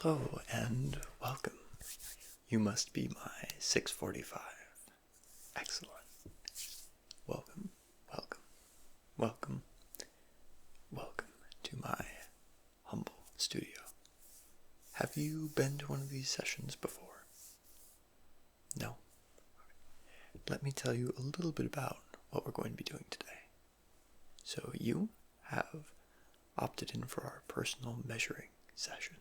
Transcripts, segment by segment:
Hello and welcome. You must be my 645. Excellent. Welcome, welcome, welcome, welcome to my humble studio. Have you been to one of these sessions before? No? Let me tell you a little bit about what we're going to be doing today. So you have opted in for our personal measuring session.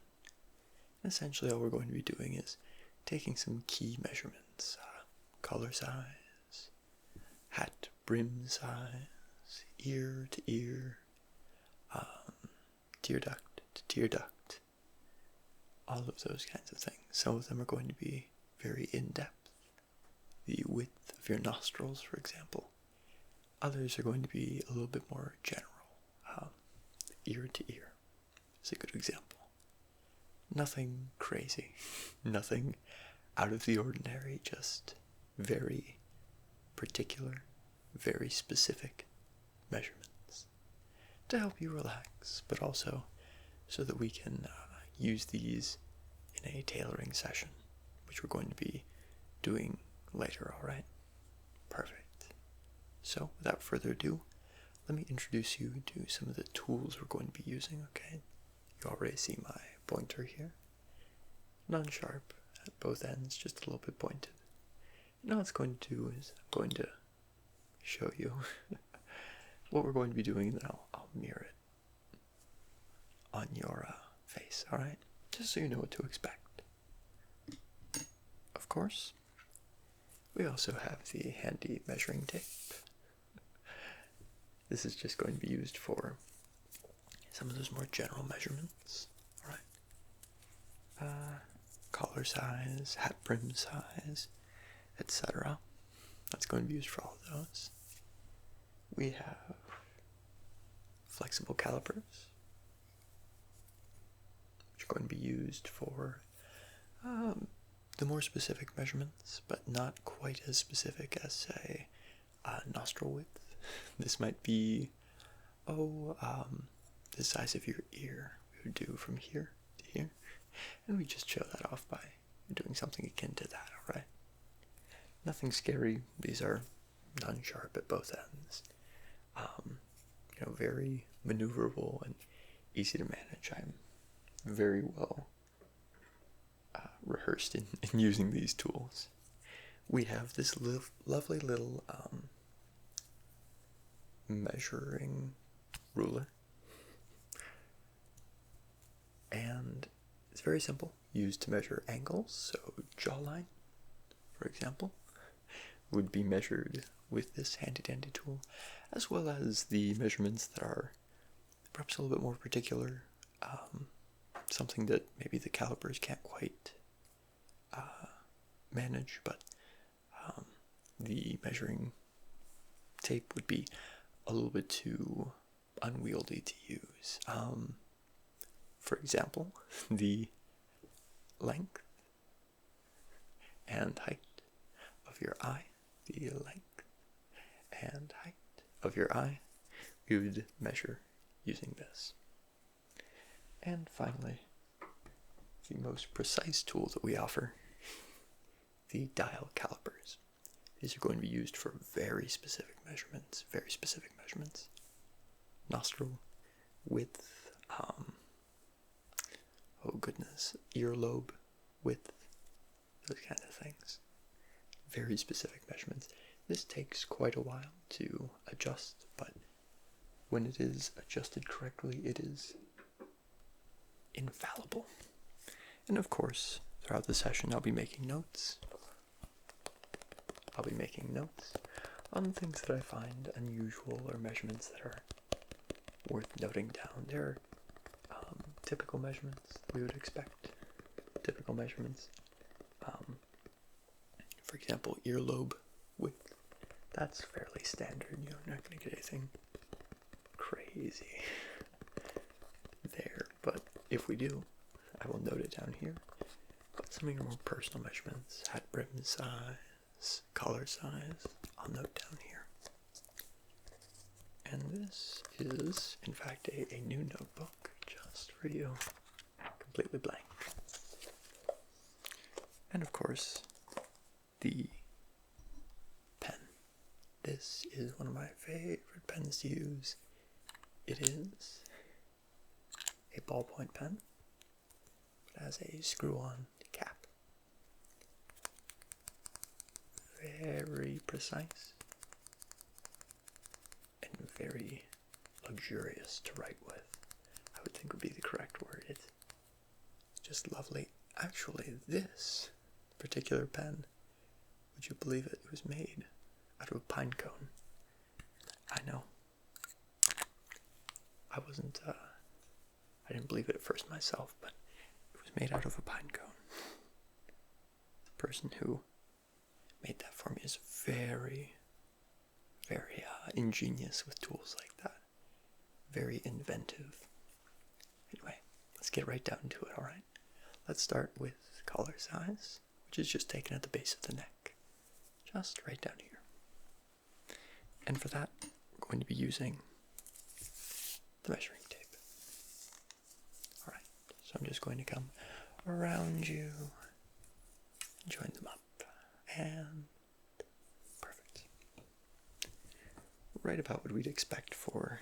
Essentially all we're going to be doing is taking some key measurements, collar size, hat brim size, ear to ear, tear duct to tear duct, all of those kinds of things. Some of them are going to be very in-depth, the width of your nostrils, for example. Others are going to be a little bit more general, ear to ear is a good example. Nothing crazy, nothing out of the ordinary, just very particular, very specific measurements to help you relax, but also so that we can use these in a tailoring session, which we're going to be doing later, alright? Perfect. So, without further ado, let me introduce you to some of the tools we're going to be using, okay? You already see my pointer here. Non-sharp at both ends, just a little bit pointed. And all it's going to do is I'm going to show you what we're going to be doing, and then I'll mirror it on your face, alright? Just so you know what to expect. Of course, we also have the handy measuring tape. This is just going to be used for some of those more general measurements, alright? Collar size, hat brim size, etc. That's going to be used for all of those. We have flexible calipers, which are going to be used for the more specific measurements, but not quite as specific as, say, nostril width. This might be, the size of your ear. We would do from here to here, and we just show that off by doing something akin to that, alright? Nothing scary. These are non-sharp at both ends. Very maneuverable and easy to manage. I'm very well rehearsed in using these tools. We have this lovely little measuring ruler, and it's very simple, used to measure angles. So jawline, for example, would be measured with this handy-dandy tool, as well as the measurements that are perhaps a little bit more particular, something that maybe the calipers can't quite manage, but the measuring tape would be a little bit too unwieldy to use. For example, the length and height of your eye, the length and height of your eye, we would measure using this. And finally, the most precise tool that we offer, the dial calipers. These are going to be used for very specific measurements, Nostril width, earlobe width, those kinds of things. Very specific measurements. This takes quite a while to adjust, but when it is adjusted correctly, it is infallible. And of course, throughout the session, I'll be making notes. On things that I find unusual or measurements that are worth noting down. There are typical measurements we would expect. For example, earlobe width. That's fairly standard. You're not going to get anything crazy there. But if we do, I will note it down here. But some of your more personal measurements, hat brim size, collar size, I'll note down here. And this is, in fact, a new notebook just for you, completely blank. And of course, the pen. This is one of my favorite pens to use. It is a ballpoint pen. It has a screw-on cap. Very precise and very luxurious to write with, I would think would be the correct word. It's just lovely. Actually, this particular pen, would you believe it, was made out of a pine cone. I know. I didn't believe it at first myself, but it was made out of a pine cone. The person who made that for me is very, very ingenious with tools like that. Very inventive. Anyway, let's get right down to it, alright? Let's start with collar size, which is just taken at the base of the neck. Just right down here. And for that, we're going to be using the measuring tape. Alright, so I'm just going to come around you, join them up, and perfect. Right about what we'd expect for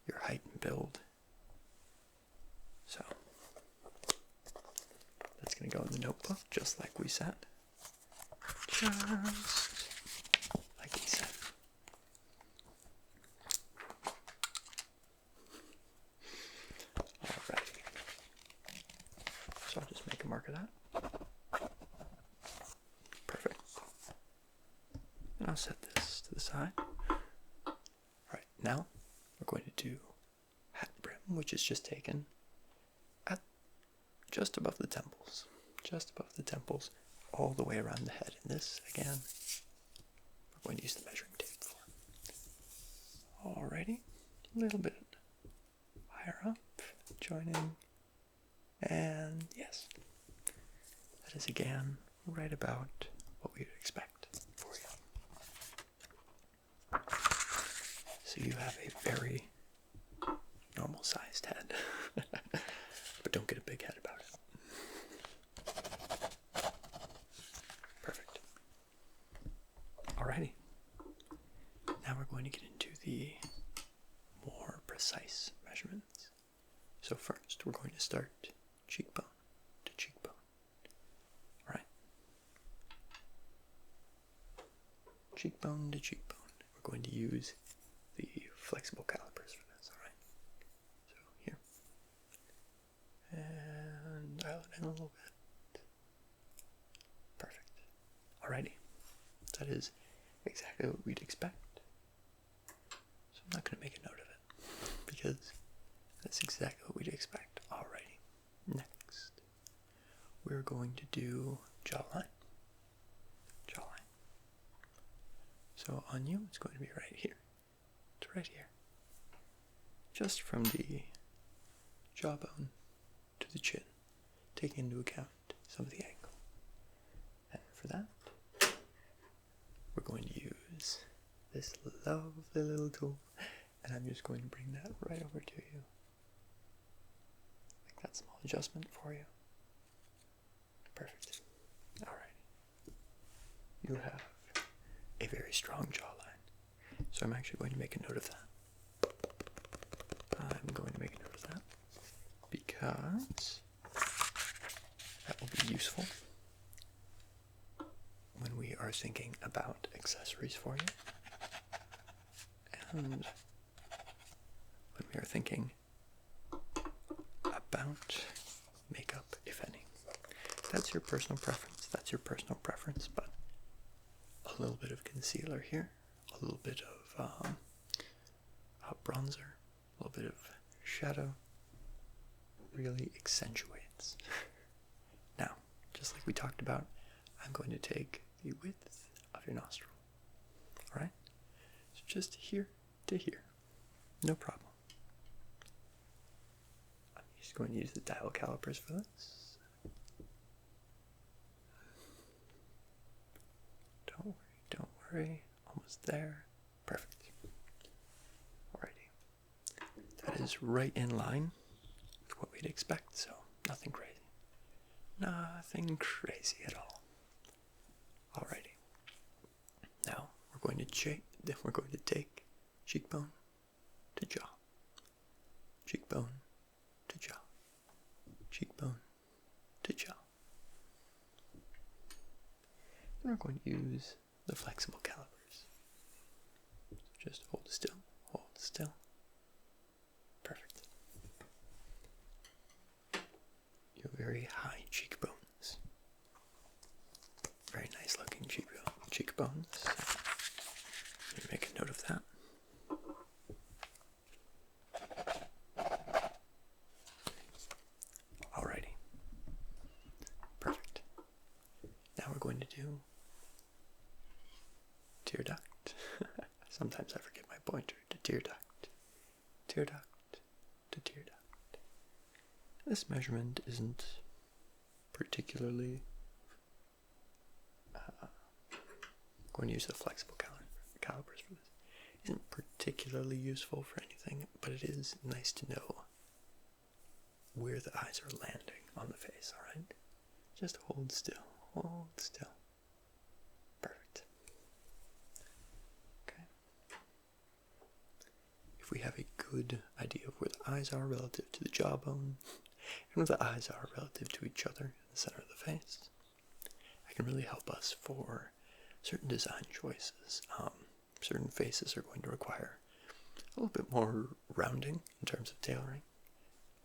your height and build. So, that's going to go in the notebook, just like we said. Just like we said. Alright. So I'll just make a mark of that. Perfect. And I'll set this to the side. Alright, now we're going to do hat brim, which is just taken at just above the temples. Just above the temples, all the way around the head. And this, again, we're going to use the measuring tape for. Alrighty, a little bit higher up, joining, and yes, that is again right about what we would expect for you. So you have a very normal sized head, but don't get a big head about it. Perfect. Alrighty. Now we're going to get into the more precise measurements. So first we're going to start cheekbone to cheekbone. Alright. Cheekbone to cheekbone. We're going to use the flexible calipers for this, alright? So here. And dial it in a little bit. Perfect. Alrighty. That is exactly what we'd expect. So I'm not going to make a note of it, because that's exactly what we'd expect. Alrighty. Next, we're going to do jawline. Jawline. So on you, it's going to be right here. It's right here. Just from the jawbone to the chin, taking into account some of the angle. And for that, we're going to use this lovely little tool, and I'm just going to bring that right over to you. Make that small adjustment for you. Perfect. Alright. You have a very strong jawline, so I'm actually going to make a note of that. I'm going to make a note of that because that will be useful when we are thinking about accessories for you, and when we are thinking about makeup, if any. That's your personal preference, but a little bit of concealer here, a little bit of bronzer, a little bit of shadow really accentuates. Now, just like we talked about, I'm going to take the width of your nostril. Alright? So just here to here. No problem. I'm just going to use the dial calipers for this. Don't worry. Almost there. Perfect. Alrighty. That is right in line with what we'd expect, so nothing crazy. Nothing crazy at all. Alrighty. Now we're going to take cheekbone to jaw. Cheekbone to jaw. Cheekbone to jaw. And we're going to use the flexible calipers. Just hold still, hold still. Perfect. You have very high cheekbones. Very nice looking cheekbones. Let me make a note of that. Alrighty. Perfect. Now we're going to do tear duct. Sometimes I forget my pointer to tear duct. Tear duct to tear duct. This measurement isn't particularly going to use the flexible calipers for this. Isn't particularly useful for anything, but it is nice to know where the eyes are landing on the face, alright? Just hold still, hold still. Perfect. Okay. If we have a good idea of where the eyes are relative to the jawbone, and where the eyes are relative to each other in the center of the face, it can really help us for certain design choices. Certain faces are going to require a little bit more rounding in terms of tailoring.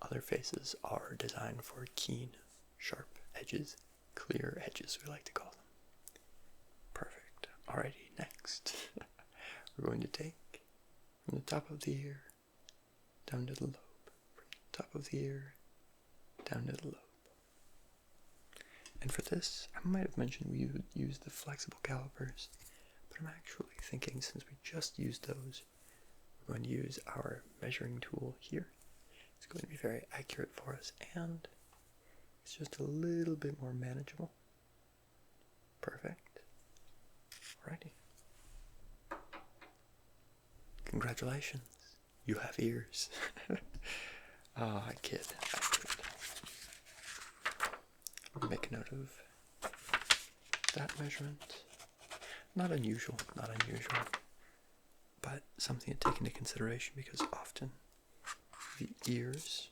Other faces are designed for keen, sharp edges, clear edges, we like to call them. Perfect. Alrighty, next. We're going to take from the top of the ear down to the lobe. From the top of the ear down to the lobe. And for this, I might have mentioned we would use the flexible calipers, but I'm actually thinking since we just used those, we're going to use our measuring tool here. It's going to be very accurate for us, and it's just a little bit more manageable. Perfect. Alrighty. Congratulations. You have ears. Oh, I kid. I'll make a note of that measurement. Not unusual, but something to take into consideration because often the ears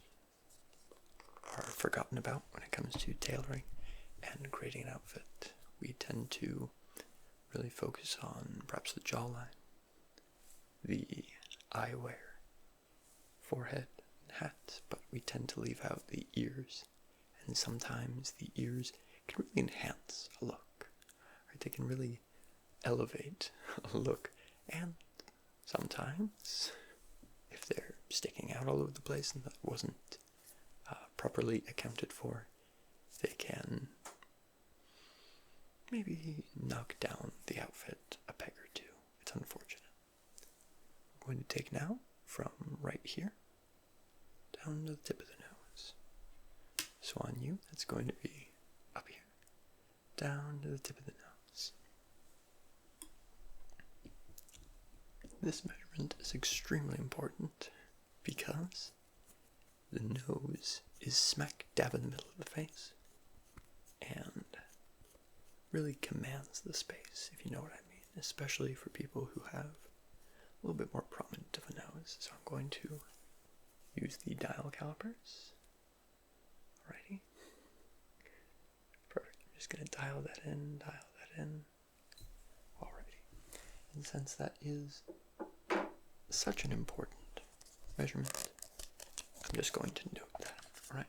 are forgotten about when it comes to tailoring and creating an outfit. We tend to really focus on perhaps the jawline, the eyewear, forehead, and hat, but we tend to leave out the ears. And sometimes the ears can really enhance a look, right? They can really elevate a look, and sometimes, if they're sticking out all over the place and that wasn't properly accounted for, they can maybe knock down the outfit a peg or two. It's unfortunate. We're going to take now from right here down to the tip of the nose. So on you, that's going to be up here, down to the tip of the nose. This measurement is extremely important because the nose is smack dab in the middle of the face and really commands the space, if you know what I mean, especially for people who have a little bit more prominent of a nose. So I'm going to use the dial calipers. Alrighty. Perfect. I'm just going to dial that in. Alrighty. And since that is such an important measurement, I'm just going to note that. Alright.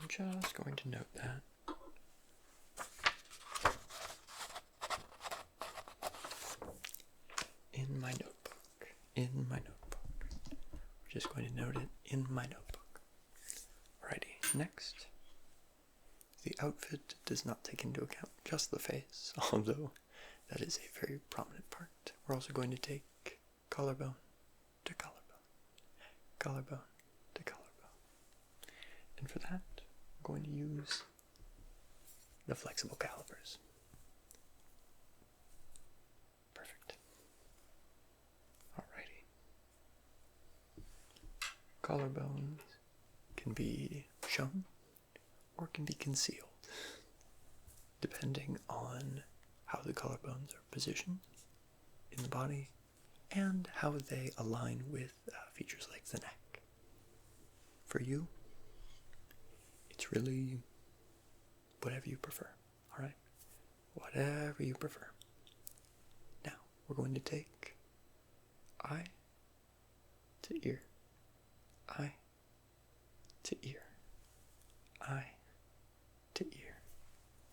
I'm just going to note that. In my notebook. We're just going to note it in my notebook. Alrighty, next. The outfit does not take into account just the face, although that is a very prominent part. We're also going to take collarbone to collarbone, collarbone to collarbone. And for that, we're going to use the flexible calipers. Perfect. Alrighty. Collarbones can be shown or can be concealed, depending on how the collarbones are positioned in the body and how they align with features like the neck. For you, it's really whatever you prefer, alright? Whatever you prefer. Now, we're going to take eye to ear, eye to ear, eye to ear.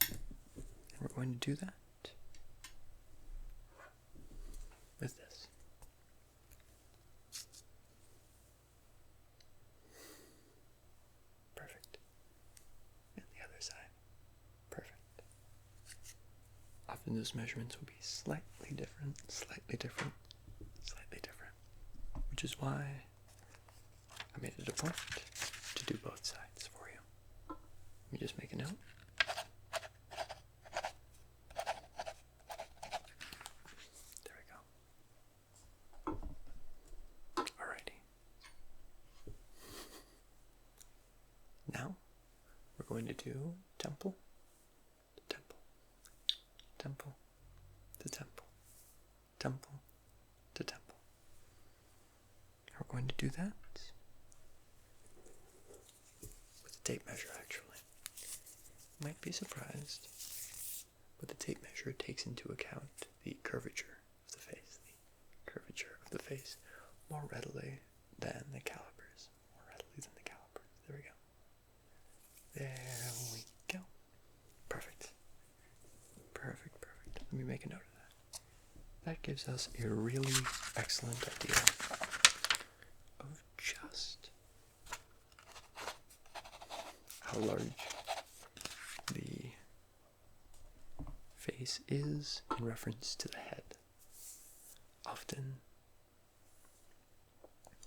And we're going to do that with this. Perfect. And the other side. Perfect. Often those measurements will be slightly different, slightly different, slightly different. Which is why I made it a point to do both sides for you. Let me just make a note. There we go. Alrighty. Now we're going to do temple to temple, temple to temple, temple to temple. We're going to do that with a tape measure, actually. You might be surprised, but the tape measure takes into account the curvature of the face, more readily than the calipers. There we go. There we go. Perfect. Perfect, perfect. Let me make a note of that. That gives us a really excellent idea of just how large the face is in reference to the head. Often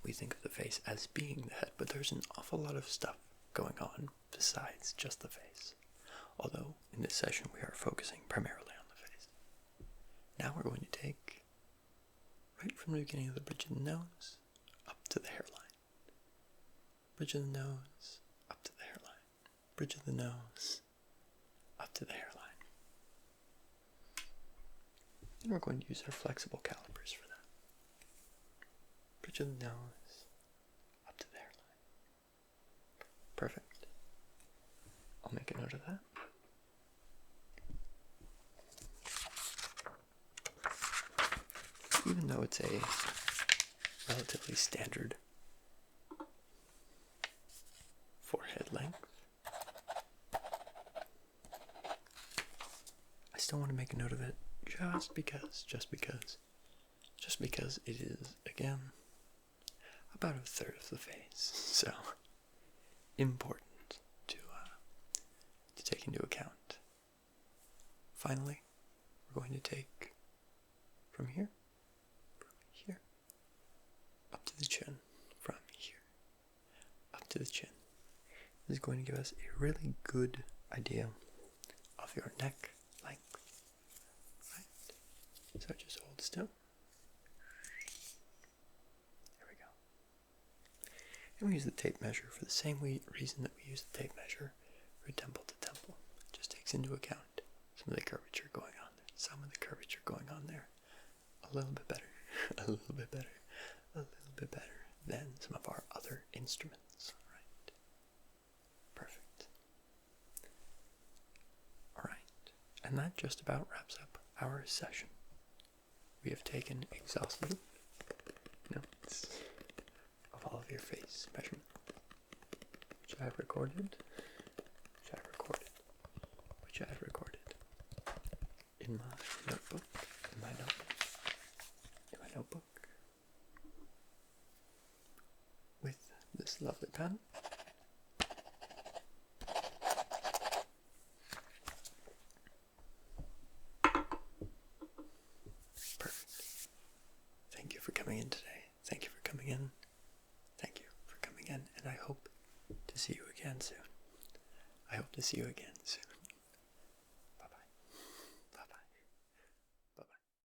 we think of the face as being the head, but there's an awful lot of stuff going on besides just the face. Although in this session we are focusing primarily on the face. Now we're going to take right from the beginning of the bridge of the nose up to the hairline. Bridge of the nose up to the hairline. Bridge of the nose up to the hairline. And we're going to use our flexible calipers for that. Bridge of the nose up to the hairline. Perfect. I'll make a note of that. Even though it's a relatively standard forehead length, I still want to make a note of it just because it is, again, about a third of the face, so important to take into account. Finally, we're going to take from here, up to the chin, from here, up to the chin. This is going to give us a really good idea of your neck length. Right? So just hold still. There we go. And we use the tape measure for the same reason that we use the tape measure for temple to temple. It just takes into account some of the curvature going on there. Some of the curvature going on there. A little bit better. A little bit better. A little bit better than some of our other instruments. Right? Perfect. Alright. And that just about wraps up our session. We have taken exhaustive notes of all of your face measurement, which I have recorded in my notebook, with this lovely pen. Perfect. Thank you for coming in today. Thank you for coming in. Thank you for coming in, and I hope to see you again soon. I hope to see you again